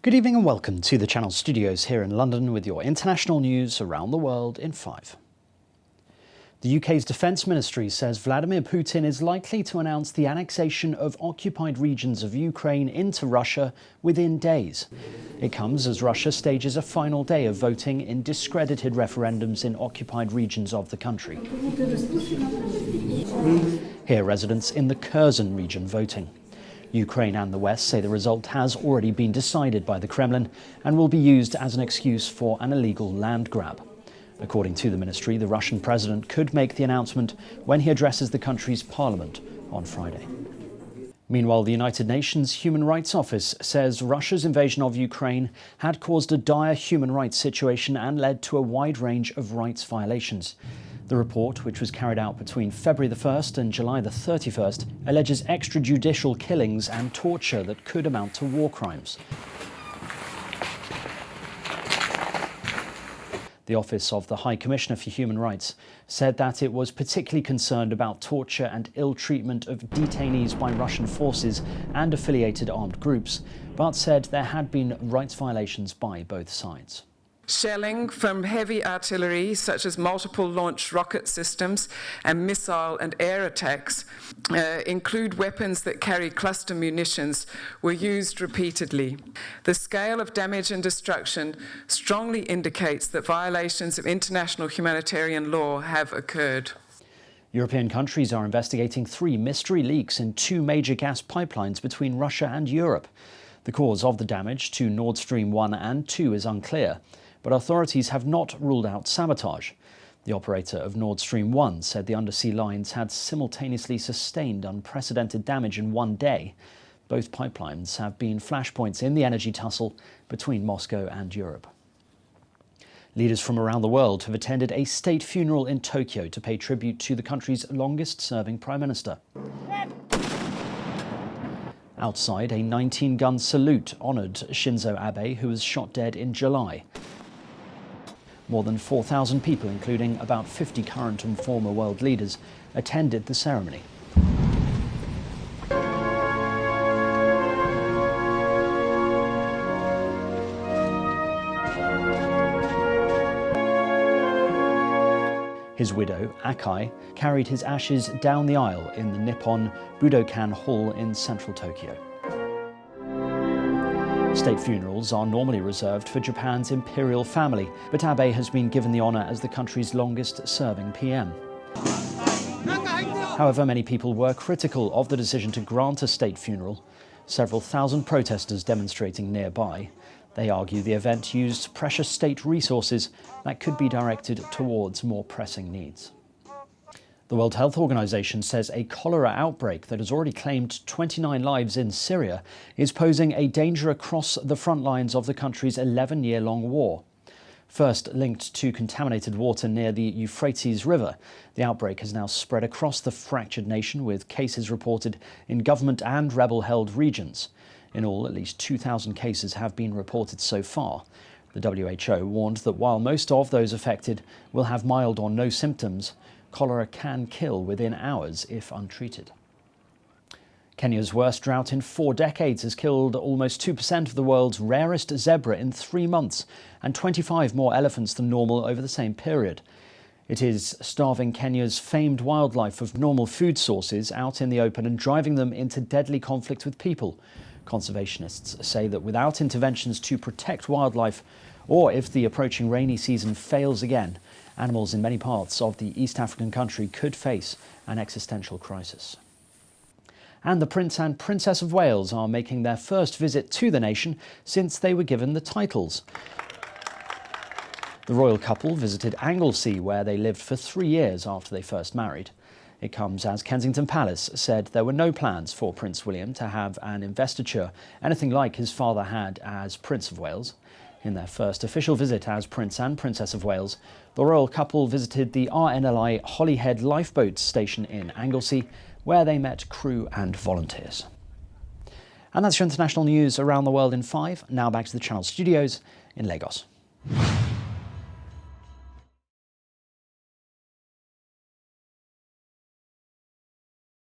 Good evening and welcome to the Channel Studios here in London with your international news around the world in 5. The UK's Defence Ministry says Vladimir Putin is likely to announce the annexation of occupied regions of Ukraine into Russia within days. It comes as Russia stages a final day of voting in discredited referendums in occupied regions of the country. Here, residents in the Kherson region voting. Ukraine and the West say the result has already been decided by the Kremlin and will be used as an excuse for an illegal land grab. According to the ministry, the Russian president could make the announcement when he addresses the country's parliament on Friday. Meanwhile, the United Nations Human Rights Office says Russia's invasion of Ukraine had caused a dire human rights situation and led to a wide range of rights violations. The report, which was carried out between February the 1st and July the 31st, alleges extrajudicial killings and torture that could amount to war crimes. The Office of the High Commissioner for Human Rights said that it was particularly concerned about torture and ill treatment of detainees by Russian forces and affiliated armed groups, but said there had been rights violations by both sides. Shelling from heavy artillery, such as multiple launch rocket systems and missile and air attacks, include weapons that carry cluster munitions, were used repeatedly. The scale of damage and destruction strongly indicates that violations of international humanitarian law have occurred. European countries are investigating 3 mystery leaks in 2 major gas pipelines between Russia and Europe. The cause of the damage to Nord Stream 1 and 2 is unclear, but authorities have not ruled out sabotage. The operator of Nord Stream 1 said the undersea lines had simultaneously sustained unprecedented damage in one day. Both pipelines have been flashpoints in the energy tussle between Moscow and Europe. Leaders from around the world have attended a state funeral in Tokyo to pay tribute to the country's longest-serving prime minister. Outside, a 19-gun salute honoured Shinzo Abe, who was shot dead in July. More than 4,000 people, including about 50 current and former world leaders, attended the ceremony. His widow, Akai, carried his ashes down the aisle in the Nippon Budokan Hall in central Tokyo. State funerals are normally reserved for Japan's imperial family, but Abe has been given the honour as the country's longest-serving PM. However, many people were critical of the decision to grant a state funeral. Several thousand protesters demonstrating nearby. They argue the event used precious state resources that could be directed towards more pressing needs. The World Health Organization says a cholera outbreak that has already claimed 29 lives in Syria is posing a danger across the front lines of the country's 11-year-long war. First linked to contaminated water near the Euphrates River, the outbreak has now spread across the fractured nation, with cases reported in government and rebel-held regions. In all, at least 2,000 cases have been reported so far. The WHO warned that while most of those affected will have mild or no symptoms, cholera can kill within hours if untreated. Kenya's worst drought in 4 decades has killed almost 2% of the world's rarest zebra in 3 months, and 25 more elephants than normal over the same period. It is starving Kenya's famed wildlife of normal food sources out in the open and driving them into deadly conflict with people. Conservationists say that without interventions to protect wildlife, or if the approaching rainy season fails again, animals in many parts of the East African country could face an existential crisis. And the Prince and Princess of Wales are making their first visit to the nation since they were given the titles. The royal couple visited Anglesey, where they lived for 3 years after they first married. It comes as Kensington Palace said there were no plans for Prince William to have an investiture, anything like his father had as Prince of Wales. In their first official visit as Prince and Princess of Wales, the royal couple visited the RNLI Holyhead lifeboat station in Anglesey, where they met crew and volunteers. And that's your international news around the world in 5. Now back to the Channel Studios in Lagos.